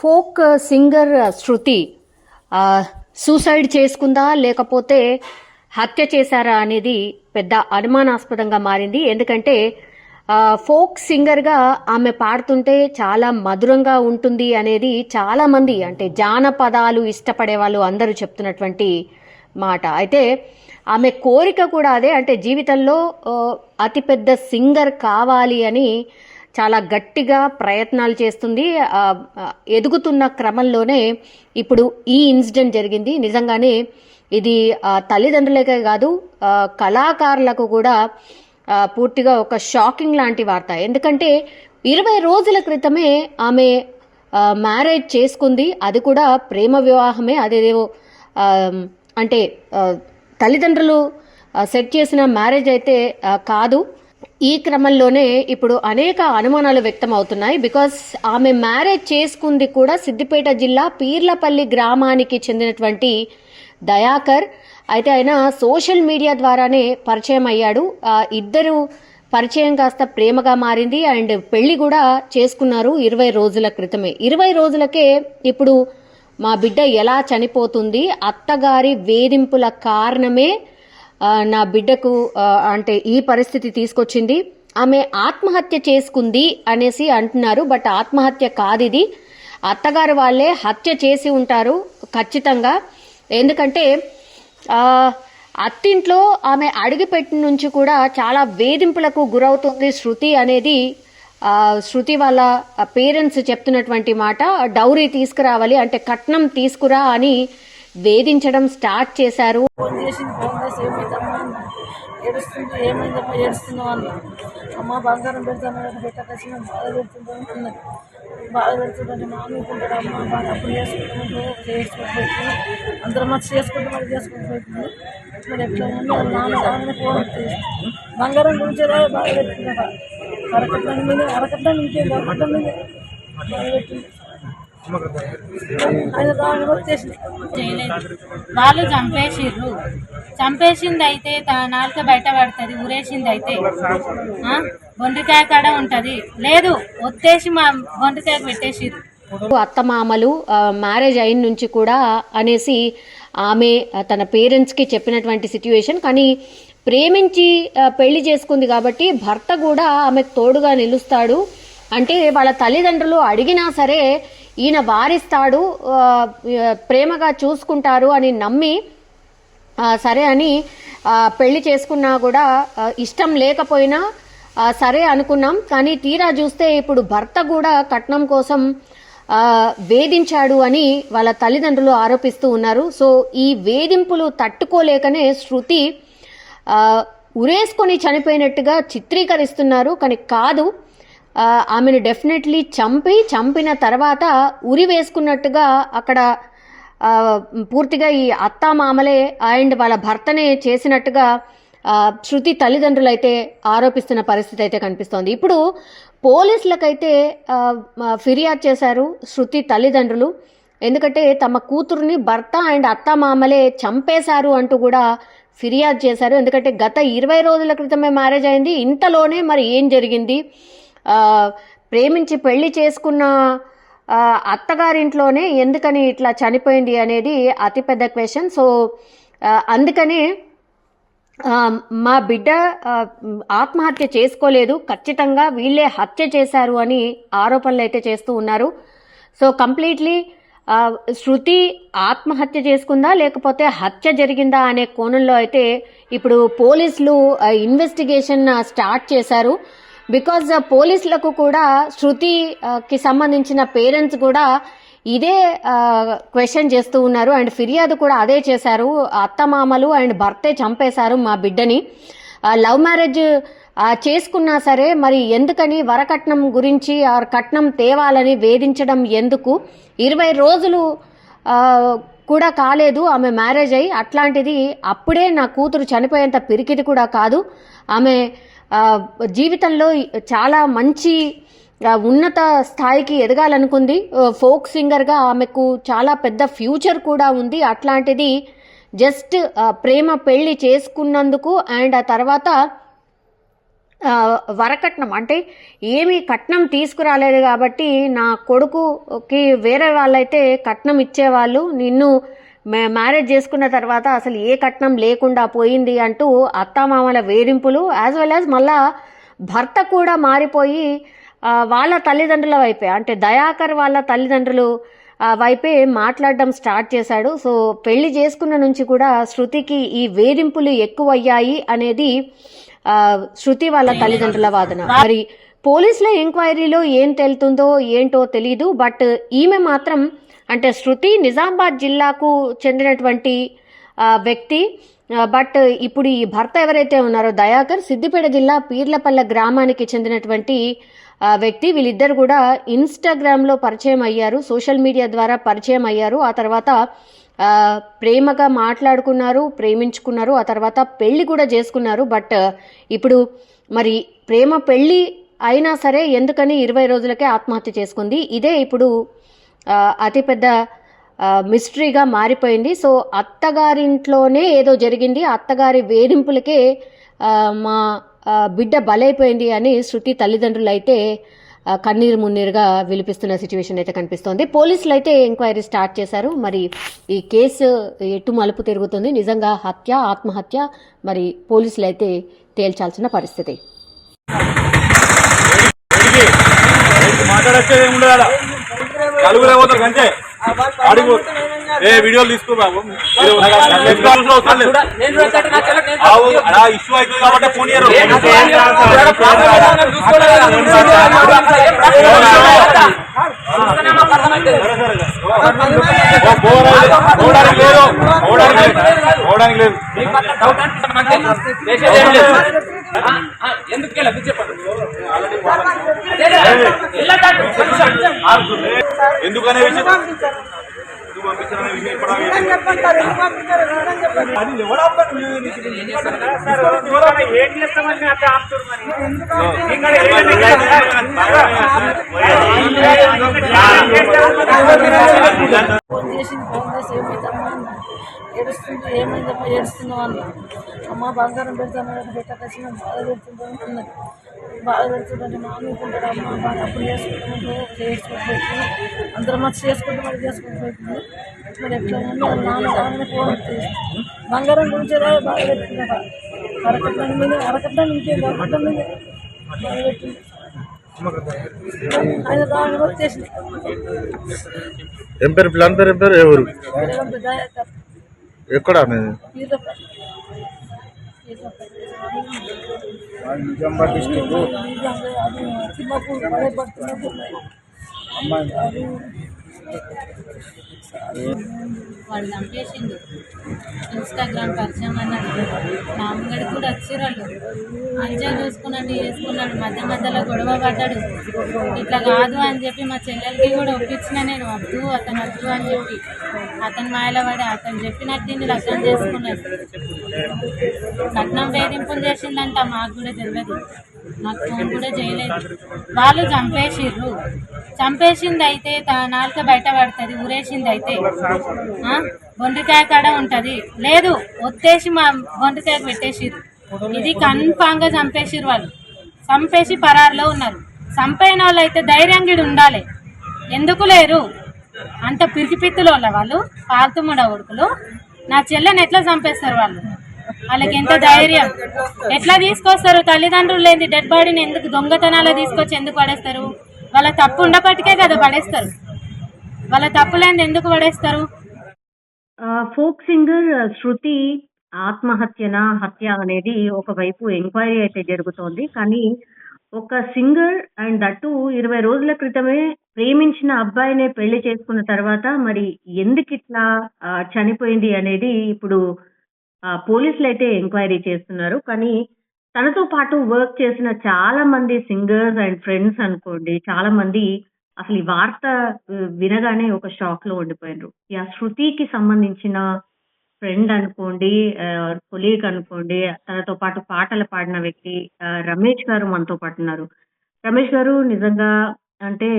Folk singer శృతి suicide చేసుకుందా లేకపోతే హత్య చేశారా అనేది పెద్ద అనుమానాస్పదంగా మారింది. ఎందుకంటే ఫోక్ సింగర్గా ఆమె పాడుతుంటే చాలా మధురంగా ఉంటుంది అనేది చాలా మంది, అంటే జానపదాలు ఇష్టపడే వాళ్ళు అందరూ చెప్తున్నటువంటి మాట. అయితే ఆమె కోరిక కూడా అదే, అంటే జీవితంలో అతిపెద్ద సింగర్ కావాలి అని చాలా గట్టిగా ప్రయత్నాలు చేస్తుంది. ఎదుగుతున్న క్రమంలోనే ఇప్పుడు ఈ ఇన్సిడెంట్ జరిగింది. నిజంగానే ఇది తల్లిదండ్రులకే కాదు, కళాకారులకు కూడా పూర్తిగా ఒక షాకింగ్ లాంటి వార్త. ఎందుకంటే 20 రోజుల క్రితమే ఆమె మ్యారేజ్ చేసుకుంది. అది కూడా ప్రేమ వివాహమే. అదేదేవో అంటే తల్లిదండ్రులు సెట్ చేసిన మ్యారేజ్ అయితే కాదు. ఈ క్రమంలోనే ఇప్పుడు అనేక అనుమానాలు వ్యక్తం అవుతున్నాయి. బికాస్ ఆమె మ్యారేజ్ చేసుకుంది కూడా సిద్దిపేట జిల్లా పీర్లపల్లి గ్రామానికి చెందినటువంటి దయాకర్. అయితే ఆయన సోషల్ మీడియా ద్వారానే పరిచయం అయ్యాడు. ఇద్దరు పరిచయం కాస్త ప్రేమగా మారింది అండ్ పెళ్లి కూడా చేసుకున్నారు 20 రోజుల క్రితమే. 20 రోజులకే ఇప్పుడు మా బిడ్డ ఎలా చనిపోతుంది, అత్తగారి వేధింపుల కారణమే నా బిడ్డకు అంటే ఈ పరిస్థితి తీసుకొచ్చింది, ఆమె ఆత్మహత్య చేసుకుంది అనేసి అంటున్నారు. బట్ ఆత్మహత్య కాదు ఇది, అత్తగారు వాళ్ళే హత్య చేసి ఉంటారు ఖచ్చితంగా. ఎందుకంటే అత్తింట్లో ఆమె అడిగిపెట్టిన నుంచి కూడా చాలా వేధింపులకు గురవుతుంది శృతి అనేది శృతి వాళ్ళ పేరెంట్స్ చెప్తున్నటువంటి మాట. డౌరీ తీసుకురావాలి అంటే కట్నం తీసుకురా అని వేధించడం స్టార్ట్ చేశారు. ఏడుస్తుంది, ఏమైందమ్మా ఏడుస్తున్నావు అన్న. అమ్మ బంగారం పెడతాను పెట్టకసి బాధ పెడుతుందని అన్నది. బాధ పెడుతుందంటే మామూలుకుంటాడు అమ్మ బాగా అప్పుడు చేసుకోకపోతుంది, అందరం మంచి చేసుకుంటే మరి చేసుకోకపోతుంది. మరి ఎట్లా నాన్న రాగానే ఫోన్ బంగారం గురించి బాధ పెడుతుందా, అరకట్నం ఇంకేం అరకట్నం మీద బాధ పెట్టింది. వాళ్ళు చంపేసింది అయితే నాలుక బయట పడుతుంది, ఊరేసింది అయితే బొండికాయ కాడ ఉంటది, లేదు ఒత్తేసి మా బొండికాయకు పెట్టేసిర్రు. అత్తమామలు మ్యారేజ్ అయిన నుంచి కూడా అనేసి ఆమె తన పేరెంట్స్కి చెప్పినటువంటి సిచ్యువేషన్. కానీ ప్రేమించి పెళ్లి చేసుకుంది కాబట్టి భర్త కూడా ఆమెకు తోడుగా నిలుస్తాడు. అంటే వాళ్ళ తల్లిదండ్రులు అడిగినా సరే ఈయన వారిస్తాడు, ప్రేమగా చూసుకుంటారు అని నమ్మి సరే అని పెళ్లి చేసుకున్నా కూడా ఇష్టం లేకపోయినా సరే అనుకున్నాం. కానీ తీరా చూస్తే ఇప్పుడు భర్త కూడా కట్నం కోసం వేధించాడు అని వాళ్ళ తల్లిదండ్రులు ఆరోపిస్తూ ఉన్నారు. సో ఈ వేధింపులు తట్టుకోలేకనే శృతి ఉరేసుకొని చనిపోయినట్టుగా చిత్రీకరిస్తున్నారు. కానీ కాదు, ఆమెను డెఫినెట్లీ చంపిన తర్వాత ఉరి వేసుకున్నట్టుగా అక్కడ పూర్తిగా ఈ అత్తామామలే అండ్ వాళ్ళ భర్తనే చేసినట్టుగా శృతి తల్లిదండ్రులు అయితే ఆరోపిస్తున్న పరిస్థితి అయితే కనిపిస్తోంది. ఇప్పుడు పోలీసులకైతే ఫిర్యాదు చేశారు శృతి తల్లిదండ్రులు. ఎందుకంటే తమ కూతురుని భర్త అండ్ అత్తామామలే చంపేశారు అంటూ కూడా ఫిర్యాదు చేశారు. ఎందుకంటే గత 20 రోజుల క్రితమే మ్యారేజ్ అయింది, ఇంతలోనే మరి ఏం జరిగింది, ప్రేమించి పెళ్లి చేసుకున్న అత్తగారింట్లోనే ఎందుకని ఇట్లా చనిపోయింది అనేది అతిపెద్ద క్వశ్చన్. సో అందుకనే మా బిడ్డ ఆత్మహత్య చేసుకోలేదు, ఖచ్చితంగా వీళ్ళే హత్య చేశారు అని ఆరోపణలు అయితే చేస్తూ ఉన్నారు. సో కంప్లీట్లీ శృతి ఆత్మహత్య చేసుకుందా లేకపోతే హత్య జరిగిందా అనే కోణంలో అయితే ఇప్పుడు పోలీసులు ఇన్వెస్టిగేషన్ స్టార్ట్ చేశారు. బికాజ్ పోలీసులకు కూడా శృతికి సంబంధించిన పేరెంట్స్ కూడా ఇదే క్వశ్చన్ చేస్తూ ఉన్నారు అండ్ ఫిర్యాదు కూడా అదే చేశారు. అత్తమామలు అండ్ భర్తే చంపేశారు మా బిడ్డని, లవ్ మ్యారేజ్ చేసుకున్నా సరే మరి ఎందుకని వరకట్నం గురించి కట్నం తేవాలని వేధించడం ఎందుకు, 20 రోజులు కూడా కాలేదు ఆమె మ్యారేజ్ అయ్యి, అట్లాంటిది అప్పుడే నా కూతురు చనిపోయేంత పిరికిది కూడా కాదు. ఆమె జీవితంలో చాలా మంచి ఉన్నత స్థాయికి ఎదగాలనుకుంది, ఫోక్ సింగర్గా ఆమెకు చాలా పెద్ద ఫ్యూచర్ కూడా ఉంది. అట్లాంటిది జస్ట్ ప్రేమ పెళ్లి చేసుకున్నందుకు అండ్ ఆ తర్వాత వరకట్నం అంటే ఏమి కట్నం తీసుకురాలేదు కాబట్టి నా కొడుకుకి వేరే వాళ్ళైతే కట్నం ఇచ్చేవాళ్ళు, నిన్ను మ్యారేజ్ చేసుకున్న తర్వాత అసలు ఏ కట్నం లేకుండా పోయింది అంటూ అత్తామామల వేధింపులు, యాజ్ వెల్ యాజ్ మళ్ళా భర్త కూడా మారిపోయి వాళ్ళ తల్లిదండ్రుల వైపే అంటే దయాకర్ వాళ్ళ తల్లిదండ్రులు వైపే మాట్లాడడం స్టార్ట్ చేశాడు. సో పెళ్లి చేసుకున్న నుంచి కూడా శృతికి ఈ వేధింపులు ఎక్కువయ్యాయి అనేది శృతి వాళ్ళ తల్లిదండ్రుల వాదన. మరి పోలీసుల ఎంక్వైరీలో ఏం తెలుతుందో ఏంటో తెలీదు. బట్ ఈమె మాత్రం అంటే శృతి నిజామాబాద్ జిల్లాకు చెందినటువంటి వ్యక్తి. బట్ ఇప్పుడు ఈ భర్త ఎవరైతే ఉన్నారో దయాకర్ సిద్దిపేట జిల్లా పీర్లపల్లె గ్రామానికి చెందినటువంటి వ్యక్తి. వీళ్ళిద్దరు కూడా ఇన్స్టాగ్రామ్లో పరిచయం అయ్యారు, సోషల్ మీడియా ద్వారా పరిచయం అయ్యారు. ఆ తర్వాత ప్రేమగా మాట్లాడుకున్నారు, ప్రేమించుకున్నారు, ఆ తర్వాత పెళ్లి కూడా చేసుకున్నారు. బట్ ఇప్పుడు మరి ప్రేమ పెళ్లి అయినా సరే ఎందుకని 20 రోజులకే ఆత్మహత్య చేసుకుంది, ఇదే ఇప్పుడు అతిపెద్ద మిస్టరీగా మారిపోయింది. సో అత్తగారింట్లోనే ఏదో జరిగింది, అత్తగారి వేధింపులకే మా బిడ్డ బలైపోయింది అని శృతి తల్లిదండ్రులు అయితే కన్నీరు మున్నీరుగా విలిపిస్తున్న సిచ్యువేషన్ అయితే కనిపిస్తోంది. పోలీసులు అయితే ఎంక్వైరీ స్టార్ట్ చేశారు. మరి ఈ కేసు ఎటు మలుపు తిరుగుతుంది, నిజంగా హత్య ఆత్మహత్య, మరి పోలీసులు అయితే తేల్చాల్సిన పరిస్థితి. వీడియోలు తీసుకో బాబు, ఇష్యూ అవుతుంది కాబట్టి ఫోన్ పోవడానికి లేదు. ఎందుకనే విషయం పంపించారనే విషయం ఫోన్ చేసింది, ఫోన్ చేసి ఏమైందమ్మా ఏడుస్తుంది, ఏమైందమ్మా ఏడుస్తున్నావు అన్న. అమ్మ బంగారం పెడతాను పెట్టకచ్చిన బాధ పెడుతుంటాను అన్నది. బాధ పెడుతుంటే నానుకుంటాడు అమ్మ బాగా అప్పుడు చేసుకోకపోతే అందరం మంచి చేసుకుంటే మరి చేసుకోకపోతుంది. మరి ఎట్లా నాన్న ఫోన్ వచ్చేసి బంగారం గురించి బాగా పెడుతుందట. అరకట్నం మీద అరకట్నం ఇంకే అరకట్నం మీద బాగా పెట్టింది. ఆయన దాని వచ్చేసి ఏం పేరు ప్లాన్ పేరు, ఏం పేరు, ఎవరు, ఎక్కడ నిజామాబాద్ డిస్ట్రిక్ట్ తిమ్మపూర్ అమ్మాయి వాడు చంపేసిండు. ఇన్స్టాగ్రామ్ పరిచయం అన్నాడు, మామగడికి కూడా వచ్చిరాళ్ళు మంచిగా చూసుకున్నాడు, చేసుకున్నాడు. మధ్య మధ్యలో గొడవ పడ్డాడు. ఇట్లా కాదు అని చెప్పి మా చెల్లెలకి కూడా ఒప్పించిన నేను, వద్దు అతను వద్దు అని చెప్పి అతను మాయలో పడి అతను చెప్పినట్టు దీన్ని లగ్నం చేసుకున్నాడు. లగ్నం వేధింపులు చేసిందంట, మాకు కూడా తెలియదు, నాకు ఫోన్ కూడా చేయలేదు. వాళ్ళు చంపేసిర్రు. చంపేసింది అయితే నాలుక బయట పడుతుంది, ఊరేసింది అయితే బొండికాయ కాడ ఉంటుంది, లేదు ఒత్తేసి మా బొండికాయకు పెట్టేసిర్రు. ఇది కన్ఫామ్ గా చంపేసిర్రు. వాళ్ళు చంపేసి పరారులో ఉన్నారు. చంపైన వాళ్ళు అయితే ధైర్యంగా ఉండాలి, ఎందుకు లేరు? అంత పిరికిపిత్తులో వాళ్ళు పాల్తుముడ ఉడుకులు. నా చెల్లెని ఎట్లా చంపేస్తారు వాళ్ళు? వాళ్ళకి ఎంత ధైర్యం? ఎట్లా తీసుకొస్తారు? తల్లిదండ్రులు లేని డెడ్ బాడీని ఎందుకు దొంగతనాలు తీసుకొచ్చి ఎందుకు పడేస్తారు? వాళ్ళ తప్పు ఉండబట్టికే కదా పడేస్తారు. వాళ్ళ తప్పు లేని ఎందుకు పడేస్తారు? ఫోక్ సింగర్ శృతి ఆత్మహత్యనా హత్య అనేది ఒకవైపు ఎంక్వైరీ అయితే జరుగుతోంది. కానీ ఒక సింగర్ అండ్ దట్టు 20 రోజుల క్రితమే ప్రేమించిన అబ్బాయినే పెళ్లి చేసుకున్న తర్వాత మరి ఎందుకు ఇట్లా చనిపోయింది అనేది ఇప్పుడు పోలీసులు అయితే ఎంక్వైరీ చేస్తున్నారు. కానీ తనతో పాటు వర్క్ చేసిన చాలా మంది సింగర్స్ అండ్ ఫ్రెండ్స్ అనుకోండి, చాలా మంది అసలు ఈ వార్త వినగానే ఒక షాక్ లో ఉండిపోయినారు. శృతికి సంబంధించిన ఫ్రెండ్ అనుకోండి, కొలీగ్ అనుకోండి, తనతో పాటు పాటలు పాడిన వ్యక్తి రమేష్ గారు మనతో పాటు ఉన్నారు. రమేష్ గారు నిజంగా అంటే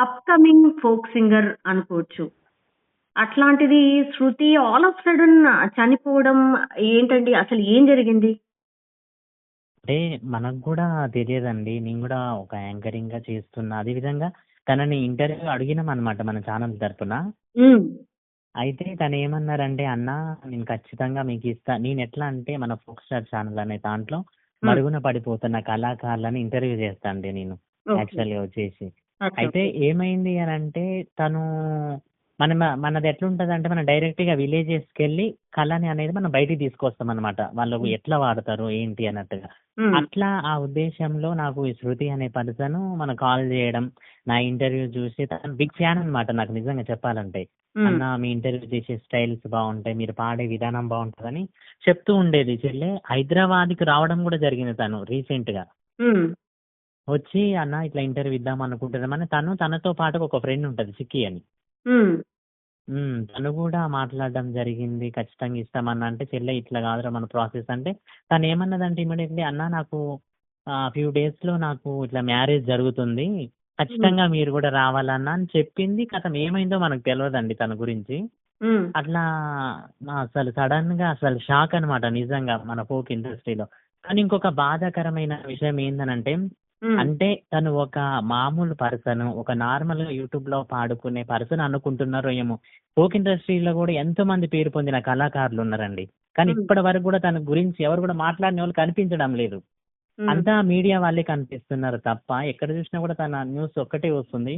అప్కమింగ్ ఫోక్ సింగర్ అనుకోవచ్చు. అట్లాంటిది శృతి ఆల్ ఆఫ్ సడన్ చనిపోవడం ఏంటండి? అసలు ఏం జరిగింది? అంటే మనకు గూడా తెలియదండి. నేను గూడా ఒక యాంకరింగ్‌గా చేస్తున్నా. అదే విధంగా తనని ఇంటర్వ్యూ అడిగినామనమాట మన ఛానల్ తరపున. హ్మ్. అయితే తనేమన్నారంటే, "అన్నా నేను ఖచ్చితంగా మీకిస్తా." నేనెట్లా అంటే మన ఫోక్ స్టార్ ఛానల్ అనే దాంట్లో హ్మ్. మరుగున పడిపోతున్న కళాకారులని ఇంటర్వ్యూ చేస్తా అండి నేను ఓకే. యాక్చువల్‌గా వచ్చేసి. అచ్చా! అయితే ఓకే. ఏమైంది అనంటే తను మనది ఎట్లుంటదంటే మనం డైరెక్ట్‌గా విలేజెస్‌కెళ్ళి కళని అనేది మనం బయటికి తీసుకొస్తామనమాట. వాళ్ళు హ్మ్. ఎట్లా వాడతారు ఏంటి అన్నట్టుగా. హ్మ్. అట్లా ఆ ఉద్దేశంలో నాకు ఈ శృతి అనే పర్సను మనకు కాల్ జేయడం, నా ఇంటర్వ్యూ చూసి తను బిగ్ ఫ్యాన్ అనమాట నాకు నిజంగా చెప్పాలంటే. హ్మ్. "అన్న మీ ఇంటర్వ్యూ చేసే స్టైల్స్ బావుంటాయి. మీరు పాడే విధానం బావుంటదని" చెప్తూ ఉండేది చెల్లె. హైదరాబాద్‌కి రావడం గూడా జరిగింది తను రీసెంట్‌గా. హ్మ్. వచ్చి "అన్న ఇట్లా ఇంటర్వ్యూ ఇద్దాం అనుకుంటున్నామని" తనతో పాటు ఒక ఫ్రెండ్ ఉంటది చిక్కీ అని. హ్మ్. తను గూడా మాట్లాడడం జరిగింది. ఖచ్చితంగా ఇస్తామన్నా అంటే, "చెల్లె ఇట్లా గాదురా మన ప్రాసెస్" అంటే తనేమన్నదంటే ఇమ్మీడియేట్‌లీ "అన్నా నాకు ఫ్యూ డేస్‌లో నాకు ఇట్లా మ్యారేజ్ జరుగుతుంది. హ్మ్. ఖచ్చితంగా మీరు గూడా రావాలన్నా" అని చెప్పింది. ఖతం ఏమైందో మనకు తెలవదండి తన గురించి. హ్మ్. అట్లా అసలు సడెన్‌గా అసలు షాక్ అనమాట నిజంగా మన ఫోక్ ఇండస్ట్రీలో. కానీ ఇంకొక బాధాకరమైన విషయం ఏందనంటే, హ్మ్. అంటే తను ఒక మామూలు పర్సన్, ఒక నార్మల్‌గా యూట్యూబ్‌లో పాడుకునే పర్సన్ అనుకుంటున్నారో ఏమో! ఫోక్ ఇండస్ట్రీలో గూడా ఎంతోమంది పేరు పొందిన కళాకారులున్నారండి. కానీ హ్మ్. ఇప్పటి వరకు గూడా తన గురించి ఎవరు గూడా మాట్లాడినోళ్ళు కనిపించడం లేదు. హ్మ్. అంతా మీడియా వాళ్ళే కనిపిస్తున్నారు తప్ప, ఎక్కడ జూసినా గూడా తన న్యూస్ ఒక్కటే వస్తుంది.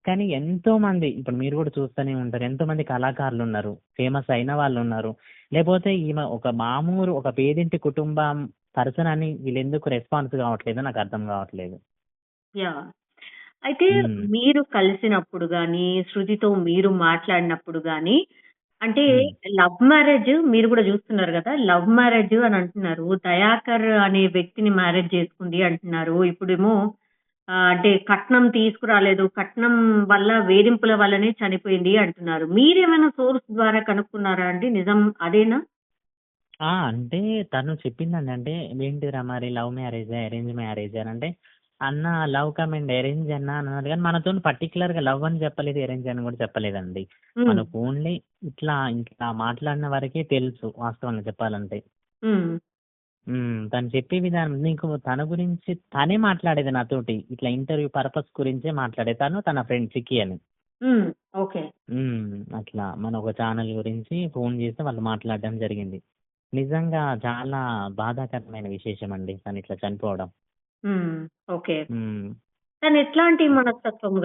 కానీ ఎంతోమంది ఇప్పుడు మీరు గూడా చూస్తూనే ఉంటారు. ఎంతోమంది కళాకారులున్నారు. ఫేమస్ అయిన వాళ్ళున్నారు. లేపోతే ఈమె ఒక మామూలు ఒక పేదింటి కుటుంబం పర్సన్ అని వీళ్ళెందుకు రెస్పాన్స్ గావట్లేదో నాకర్థం గావట్లేదు. యాహ్! అయితే హ్మ్. మీరు కలిసినప్పుడు గాని, శృతితో మీరు మాట్లాడినప్పుడు గాని, అంటే హ్మ్. లవ్ మ్యారేజ్ మీరు గూడా జూస్తున్నారు గదా! లవ్ మ్యారేజ్ అని అంటున్నారు. దయాకర్ అనే వ్యక్తిని మ్యారేజ్ చేసుకుంది అంటున్నారు. ఇప్పుడేమో అంటే కట్నం తీసుకురాలేదు. కట్నం వల్ల వేధింపుల వల్లనే చనిపోయింది అంటున్నారు. మీరేమైనా సోర్స్ ద్వారా కనుక్కున్నారా అండి? నిజం అదేనా? అంటే తను చెప్పిందండి. అంటే "ఏంటిదిరా మరి లవ్ మ్యారేజా? అరేంజ్ మ్యారేజా?" అనంటే, "అన్న లవ్ కమ్ అండ్ అరేంజ్ అన్న" అన్నది గానీ మనతోని పర్టిక్యులర్‌గా లవ్ అని చెప్పలేదు. అరేంజ్ అని గూడా చెప్పలేదండి. హ్మ్. మనకు ఓన్లీ ఇట్లా మాట్లాడిన వరకే తెలుసు వాస్తవంగా చెప్పాలంటే. హ్మ్. తను చెప్పే విధానం నీకు తన గురించి తనే మాట్లాడేది నాతోటి. ఇట్లా ఇంటర్వ్యూ పర్పస్ గురించే మాట్లాడేది. తను తన ఫ్రెండ్ చిక్కీ అని. హ్మ్. ఓకే. అట్లా మన ఒక ఛానల్ గురించి ఫోను చేస్తే వాళ్ళు మాట్లాడడం జరిగింది. నిజంగా చాలా బాధాకరమైన విశేషమండి తనిట్లా చనిపోవడం. హ్మ్. ఓకే. హ్మ్. తనెట్లాంటి మనస్తత్వం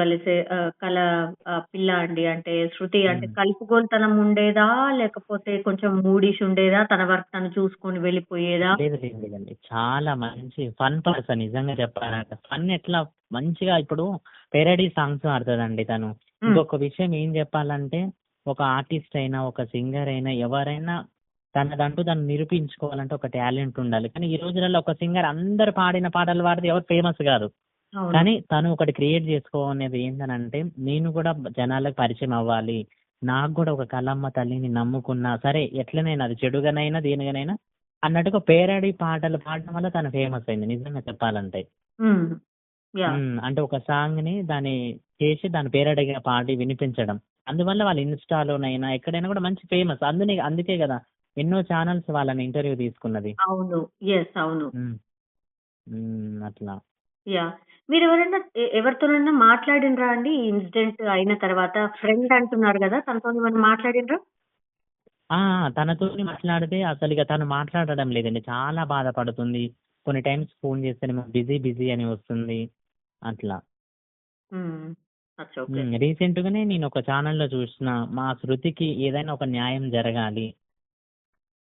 పిల్ల అండి? అంటే శృతి అంటే హ్మ్. కలుపుగోలుతనం ఉండేదా? లేకపోతే కొంచెం మూడిష్ ఉండేదా? తన వర్క్ తను చూసుకొని వెళ్ళిపోయేదా? లేదండి. చాలా మంచి ఫన్ పర్సన్ నిజంగా చెప్పాలంటే. ఫన్ ఎట్లా మంచిగా ఇప్పుడు పేరడీ సాంగ్స్ పాడుతదండి తను. హ్మ్. ఇంకొక విషయం ఏం చెప్పాలంటే, ఒక ఆర్టిస్ట్ అయినా, ఒక సింగర్ అయినా, ఎవరైనా తనదంటూ తను నిరూపించుకోవాలంటే ఒక టాలెంట్ ఉండాలి. కానీ ఈ రోజులలో ఒక సింగర్ అందరూ పాడిన పాటలు పాడితే ఎవరు ఫేమస్ గారు. అవును. కానీ తను ఒకటి క్రియేట్ చేసుకోనేది ఏందనంటే, నేను గూడా జనాలకు పరిచయం అవ్వాలి. నాకు గూడా ఒక కళమ్మ తల్లిని నమ్ముకున్నా సరే ఎట్లనైనా అది చెడుగానైనా, దేనిగానైనా అన్నట్టుగా పేరడీ పాటలు పాడడం వల్ల తను ఫేమస్ అయింది నిజంగా చెప్పాలంటే. హ్మ్. యాహ్! అంటే ఒక సాంగ్‌ని దాన్ని పేరడీగా పాడి వినిపించడం. అందువల్ల వాళ్ళు ఇన్‌స్టాలోనైనా ఎక్కడైనా గూడా మంచి ఫేమస్. అందుకే గదా! ఎన్నో ఛానెల్స్ వాళ్ళని ఇంటర్వ్యూ తీసుకున్నది. అవును. యెస్. అవును. హ్మ్. అట్లా. యాహ్! మీరెవరైనా ఎవరితోనైనా మాట్లాడిండ్రా అండి? ఈ ఇన్సిడెంట్ అయిన తర్వాత ఫ్రెండ్ అంటున్నారు గదా! తనతోనేమైనా మాట్లాడిండ్రా? తనతోని మాట్లాడితే అసలిగ తను మాట్లాడడం లేదండి. చాలా బాధపడుతుంది. కొన్ని టైమ్స్ ఫోను చేస్తేనేమో బిజీ అని వస్తుంది. అట్లా. హ్మ్. అచ్చా! ఓకే. రీసెంట్‌గానే నేనొక ఛానెల్‌లో చూసిన మా శృతికి ఏదైనా ఒక న్యాయం జరగాలి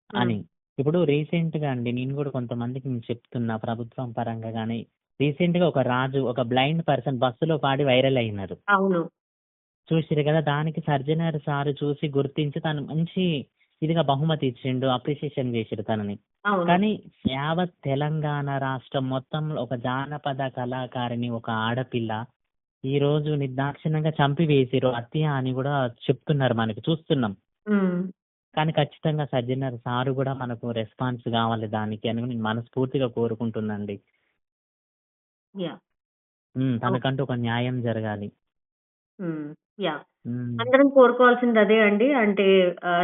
హ్మ్. అని. ఇప్పుడు రీసెంట్‌గా అండి నేను గూడా కొంతమందికి నేను చెప్తున్నా ప్రభుత్వం పరంగా గాని, రీసెంట్‌గా ఒక రాజు ఒక బ్లైండ్ పర్సన్ బస్సులో పాడి వైరల్ అయినారు. అవును. చూసిర్రు గదా! దానికి సర్జనర్ సార్ చూసి గుర్తించి తను మంచి ఇదిగా బహుమతి ఇచ్చిండు. అప్రిషియేషన్ జేసిర్రు తనని. అవును. కానీ యావత్ తెలంగాణ రాష్ట్రం మొత్తంలో ఒక జానపద కళాకారిణి, ఒక ఆడపిల్ల ఈరోజు నిర్దాక్షిణ్యంగా చంపివేసిర్రు. హత్య అని గూడా చెప్తున్నారు మనకి చూస్తున్నాం. హ్మ్. కానీ ఖచ్చితంగా సజ్జనర్ సారు గూడా మనకు రెస్పాన్స్ గావాలి దానికి అని నేను మనస్ఫూర్తిగా కోరుకుంటున్నాండి. యాహ్! ఓకే. తనకంటూ ఒక న్యాయం జరగాలి. యా ఉమ్, అందరం కోరుకోవాల్సింది అదే అండి. అంటే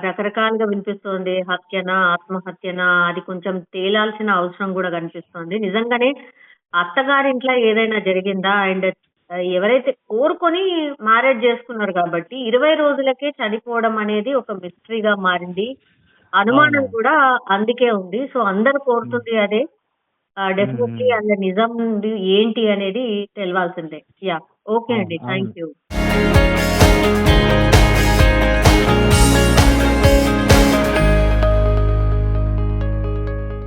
రకరకాలుగా వినిపిస్తోంది. హత్యనా, ఆత్మహత్యనా అది కొంచెం తేలాల్సిన అవసరం గూడా కనిపిస్తోంది. నిజంగానే అత్తగారింట్లో ఏదైనా జరిగిందా? అండ్ ఎవరైతే కోరుకొని మ్యారేజ్ చేసుకున్నారు కాబట్టి 20 రోజులకే చనిపోవడం అనేది ఒక మిస్టరీగా మారింది. అనుమానం అవునవును. కూడా అందుకే ఉంది. సో, అందరూ ఉమ్, కోరుతుంది అదే. ఉమ్, డెఫినెట్‌లీ ఉమ్. అందులో నిజం ఏంటి అనేది తెలవాల్సిందే. యాహ్! ఓకే అవును అండి. అవును థాంక్ యూ.